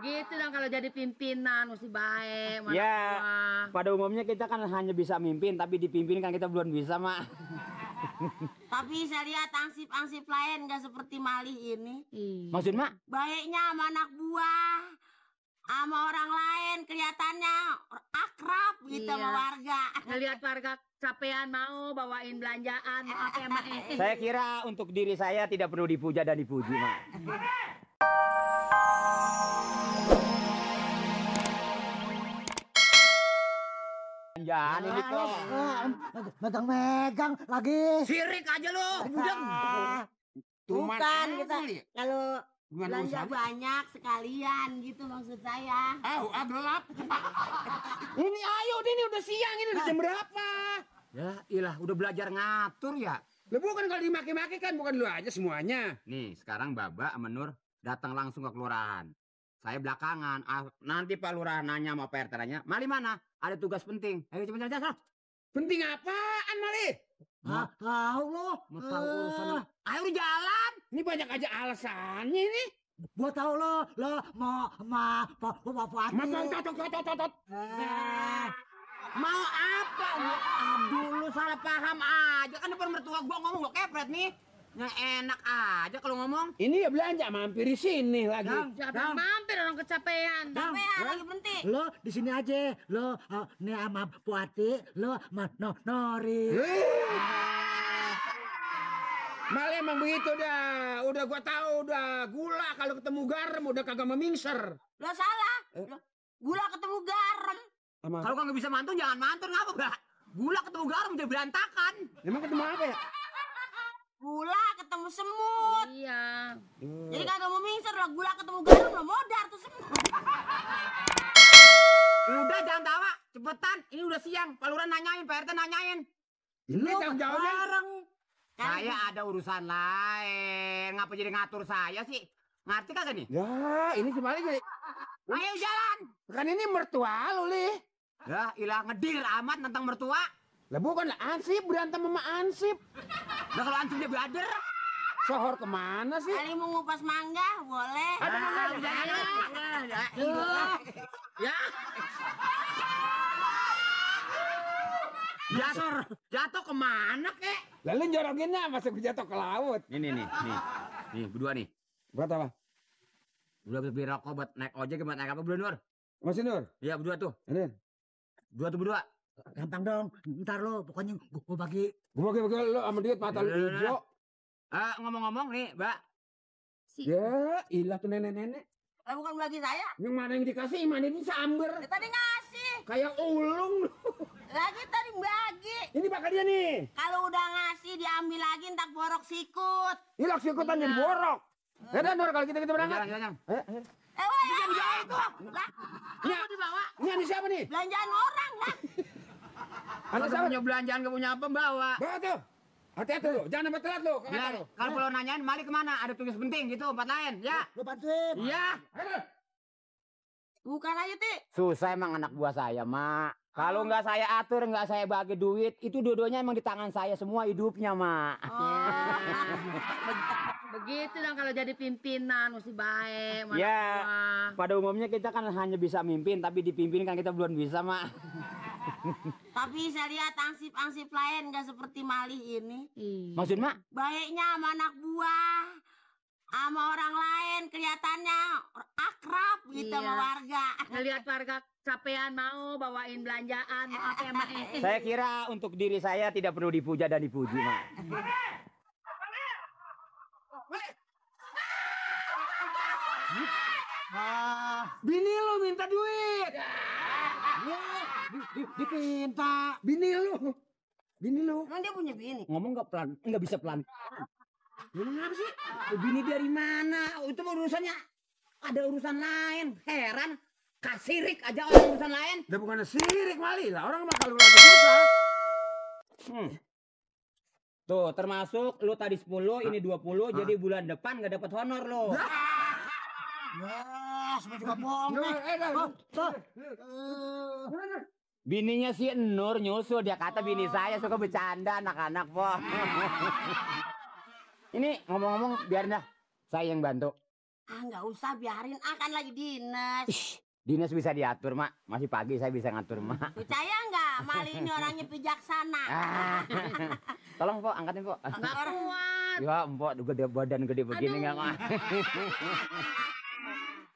Begitu dong kalau jadi pimpinan mesti baik. Ya, pada umumnya kita kan hanya bisa mimpin, tapi dipimpin kan kita belum bisa, Mak. Tapi saya lihat ansip-ansip lain nggak seperti Mali ini. Maksud, Mak? Baiknya sama anak buah, sama orang lain kelihatannya akrab gitu sama warga. Ngelihat warga capean mau bawain belanjaan, mau apa yang Saya kira untuk diri saya tidak perlu dipuja dan dipuji, Mak. Jangan ini kok. Megang-megang lagi. sirik aja lo, budeng. Bukan kita kalau belanja banyak sekalian gitu maksud saya. Gelap. Ini ayo, ini udah siang, ini udah jam berapa? Ya, ilah udah belajar ngatur ya. Lu bukan kalau dimaki-maki kan bukan lu aja semuanya. Nih, sekarang Baba sama Nur datang langsung ke kelurahan. Saya belakangan. Nanti Pak Lurah nanya sama Pak RT nanya, Mali mana? Ada tugas penting. Ayo cepet-cepet. Penting apaan, Mali? Tahu lo. Mau tahu urusan. Ayo udah jalan. Ini banyak aja alasannya ini. Gua tahu lo mau Tot. Mau apa? Aduh, lu salah paham aja. Kan depan mertua gua ngomong lo kepret nih. Yang enak aja kalau ngomong. Ini ya belanja mampir di sini lagi. Siapa mampir orang kecapean. Capean lagi penting. lo di sini aja. Lo nih sama Puati, lo sama Nori. Mal emang begitu dah. Udah gua tahu udah gula kalau ketemu garam udah kagak memingser. Lo salah. Lo, gula ketemu garam. Kalau nggak bisa mantun jangan mantun, ngapa Mbak? Gula ketemu garam jadi berantakan. Emang ketemu apa ya? Gula ketemu semut. Iya. Jadi kagak mau mingser lo, gula ketemu garam lo modar tuh semut. Udah jangan tawa, cepetan. Ini udah siang. Pak Lurah nanyain, Pak RT nanyain. Ini tanggung jawabnya. Saya ada urusan lain. Ngapa jadi ngatur saya sih? Ngerti kagak nih? Ya, ini sebaliknya. Ayo jalan. Kan ini mertua lu, Li. Ya, ilah ngedir amat tentang mertua. Lah bukan lah Ansip berantem sama Ansip. Nah kalau antum dia brother. Sohor kemana sih? Kali mau ngupas mangga boleh. Ada mangga. Ya. Jatuh kemana kek? Lalu jorokinnya masuk jatuh ke laut. Nih, berdua nih. Buat apa? Berdua beli rokok buat naik ojek, buat naik apa berdua Nur? Masih Nur? Iya berdua tuh. Ada. Berdua. Gampang dong. Ntar lo pokoknya gua bagi. Gua bagi lu sama dia mata lu hijau. Ngomong-ngomong nih, Mbak. Ya, ilah tuh nenek-nenek. Lah bukan bagi saya. Yang mana yang dikasih, mana ini samber. Ya, tadi ngasih. Kayak ulung. Lagi tadi bagi. Ini bakal dia nih. Kalau udah ngasih diambil lagi entak borok sikut. Ini laks ikutan jadi borok. Ya udah Nur kalau kita berangkat. Jangan. Ayo. Woi, jangan itu. Lah, Ini, kamu dibawa. ini ada siapa nih? Belanjaan orang lah. Ada siapa? punya belanjaan, gak punya apa, bawa. Bawa tuh. Hati-hati lu, jangan sampai telat lu. Ya, kalau nanyain Mali kemana? Ada tugas penting gitu, tempat lain. Ya. Lo bantuin. Iya. Bukan aja, Ti. Susah emang anak buah saya, Mak. Kalau nggak saya atur, nggak saya bagi duit, itu dua-duanya emang di tangan saya semua hidupnya, Mak. Begitu dong kalau jadi pimpinan mesti baik. Ya, pada umumnya kita kan hanya bisa mimpin, tapi dipimpin kan kita belum bisa, Mak. Tapi saya lihat ansip-ansip lain nggak seperti Mali ini. Maksud, Mak? Baiknya sama anak buah, sama orang lain kelihatannya akrab gitu sama warga. Ngelihat warga capean mau bawain belanjaan, mau apa yang Saya kira untuk diri saya tidak perlu dipuja dan dipuji, Mak. Bini lu minta duit. Dipinta. Bini lu. Emang dia punya bini? Ngomong nggak bisa pelan. Bini apa sih? Bini dari mana? Itu urusannya ada urusan lain. Heran. Kasirik aja orang urusan lain. Udah bukan sirik Mali lah. Orang mah kalau lagi susah. Tuh, termasuk lu tadi 10, ini 20, jadi bulan depan nggak dapat honor lo. Wah, semua juga bohong nih. Bininya si Nur nyusul, dia kata bini saya suka bercanda anak-anak, po. Ini ngomong-ngomong biarin dah, saya yang bantu. Nggak usah, biarin. Kan lagi dinas. Dinas bisa diatur, Mak. Masih pagi saya bisa ngatur, Mak. Percaya nggak? Mali ini orangnya bijaksana. Tolong, Pok, angkatin, Pok. Nggak kuat. Ya, Mpok, gede badan gede begini enggak, Mak.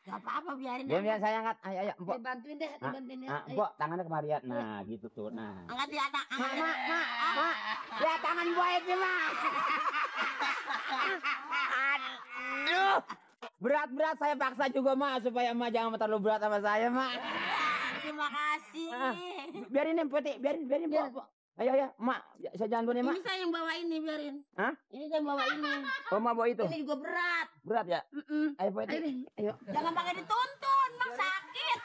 Gak apa-apa, biarin. Biar saya angkat. Ayo, Mpok. Dibantuin deh, dibantuin ya. Mpok, tangannya kemari ya. Nah, gitu tuh. Nah. Angkat di atas. Mak. Ya, tangan gue itu, Mak. Aduh. Berat-berat saya paksa juga, Mak, supaya Mak jangan terlalu berat sama saya, Mak. Terima kasih. Biarin, Putih. Biarin, Pok. Ayo, Mak. Saya jangan nih, Mak. Ini saya yang bawa ini, biarin. Hah? Ini saya yang bawa ini. Oh, Mak bawa itu. Ini juga berat. Berat ya? Ayo, Putih. Ayo. Jangan pakai dituntun, Mak sakit.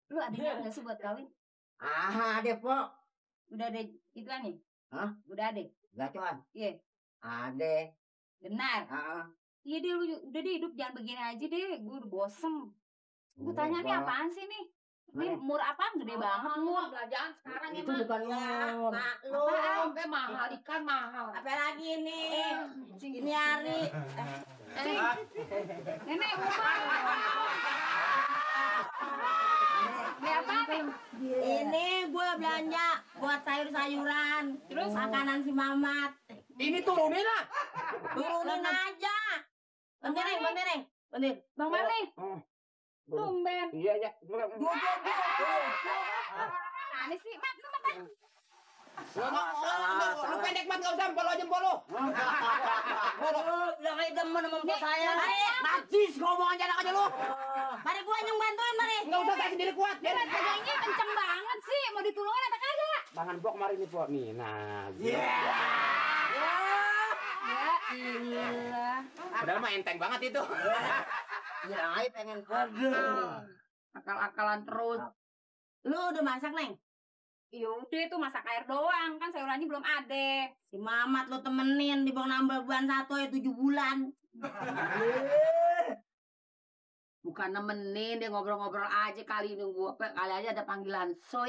Lu ada nggak sih buat kawin? Ada, Pok. Udah ada iklan nih? Hah? Udah ada? Gacuan. Iya. Ada. Benar. Iya deh, lu udah deh hidup jangan begini aja deh. Gue udah bosen. Gue tanya nih apaan sih nih? Ini mur apaan gede banget mur. Belanjaan sekarang Itu bukan mur. Apaan? Kayak mahal, ikan mahal. Apa lagi nih? Ini hari. Nenek rumah. Ini apa nih? Ini gue belanja buat sayur-sayuran. Terus makanan si Mamat. Ini turunin lah. Turunin aja. Bentar. Bang Mali. Tumben. Iya. Mana sih? Mat, lu makan. Lu pendek banget gak usah polo aja polo. Udah kayak demen sama mpok saya. Najis ngomong aja anak aja lu. Mari gue yang bantuin, mari. Enggak usah saya sendiri kuat. Biar Kayaknya kenceng banget sih. Mau ditulungin apa kagak? Tangan Pok kemari nih, Pok. Nih, nah. Ya iyalah. Padahal mah enteng banget itu. Ya, pengen Akal-akalan terus. Lu udah masak, Neng? Yaudah itu masak air doang. Kan sayurannya belum ada. Si Mamat lu temenin di bawah nambah bulan 1 ya 7 bulan. Bukan nemenin, dia ngobrol-ngobrol aja kali nunggu apa. Kali aja ada panggilan. So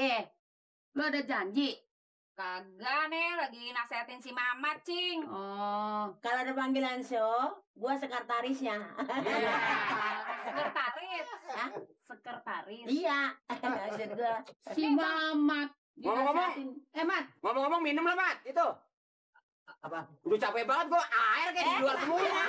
lu ada janji? Kagak nih, lagi nasehatin si Mamat, Cing. Oh. Kalau ada panggilan show, gua sekretarisnya. Sekretaris. Hah? Sekretaris. Iya. Maksud gua. Si Mamat. Ngomong-ngomong. Mat. Ngomong-ngomong minum lah, Mat. Itu. Apa? Udah capek banget gua. Air kayak di luar semua.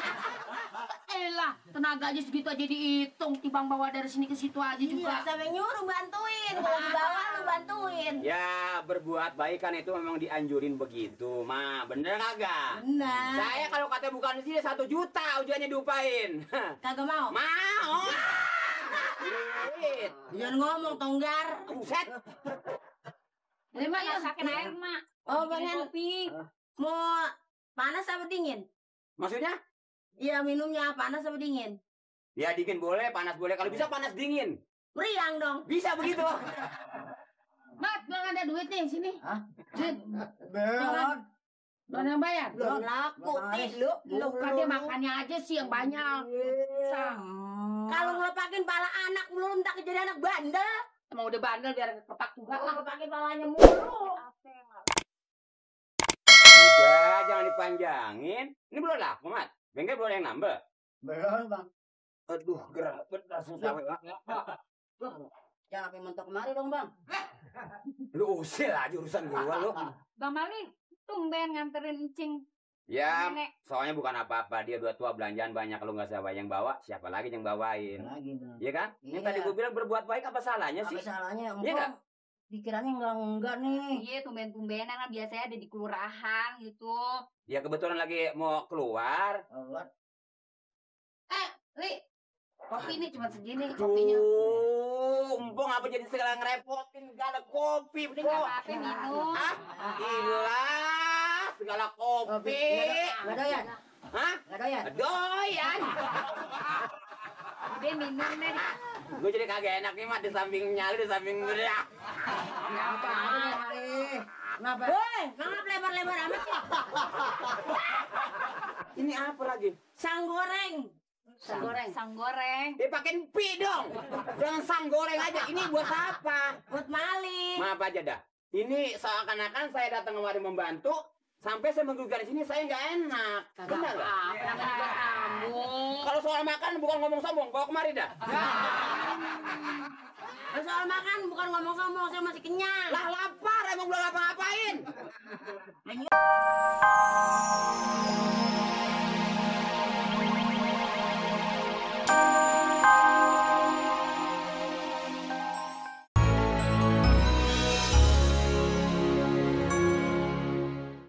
Elah, tenaga aja segitu aja dihitung. Timbang bawa dari sini ke situ aja juga. Iya, sampai nyuruh bantuin. Kalau dibawa lu bantuin. Ya, berbuat baik kan itu memang dianjurin begitu, Ma. Bener kagak? Benar. Saya kalau kata bukan di sini 1 juta ujiannya diupain. Kagak mau. Mau. Duit. Jangan ngomong, Tonggar. Buset. Ini mah masakin air, Mak. Oh, Bikin pengen kopi. mau panas apa dingin? Maksudnya? Iya, minumnya panas apa dingin? Ya dingin boleh, panas boleh. Kalau bisa panas dingin. Meriang dong. Bisa begitu. Mat, belum ada duit nih sini. Hah? Duit. Belum. Belum yang bayar. Belum laku. Lu Kan dia makannya aja sih yang banyak. kalau ngelopakin pala anak belum tak jadi anak bandel. Emang udah bandel biar kepak juga lah. Ngelopakin palanya mulu. Udah, jangan dipanjangin. Ini belum laku, Mat. Bengkel boleh yang nambah. Belum, Bang. Aduh, gerak bener susah banget. Jangan sampai mentok kemari dong, Bang. Lu usil aja urusan gua lu. Bang Mali, tumben nganterin Cing. Ya, Nenek. soalnya bukan apa-apa. Dia udah tua, belanjaan banyak. Kalau nggak siapa yang bawa, siapa lagi yang bawain? Lagi, Bang. Iya kan? Yang Iya. tadi gua bilang berbuat baik apa salahnya sih? Apa salahnya? Iya nggak? Pikirannya enggak nih. Iya, tumben-tumbenan lah. Biasanya ada di kelurahan gitu. Ya kebetulan lagi mau keluar. Li, kopi ini cuma segini kopinya. Empong apa jadi segala ngerepotin? Gak ada kopi, Udah Bro. nggak apa-apa minum. Hah? Gila, segala kopi. Enggak doyan. Hah? Enggak doyan. Doyan. Udah minum deh. Gue jadi kagak enak nih, Mat. Di samping nyali, di samping berak. Kenapa? Woi, ngapa lebar-lebar amat sih? Ini apa lagi? Sang goreng. Sang goreng. Sang goreng. Pakein pi dong. Jangan sang goreng aja. Ini buat apa? Buat Mali. Maaf aja dah. Ini seakan-akan saya datang kemari membantu, Sampai saya menggugat di sini saya nggak enak. Benar nggak? Apa juga kamu? Kalau soal makan bukan ngomong sombong, bawa kemari dah. Soal makan bukan ngomong sombong, saya masih kenyang. Lah lapar, emang belum ngapa-ngapain.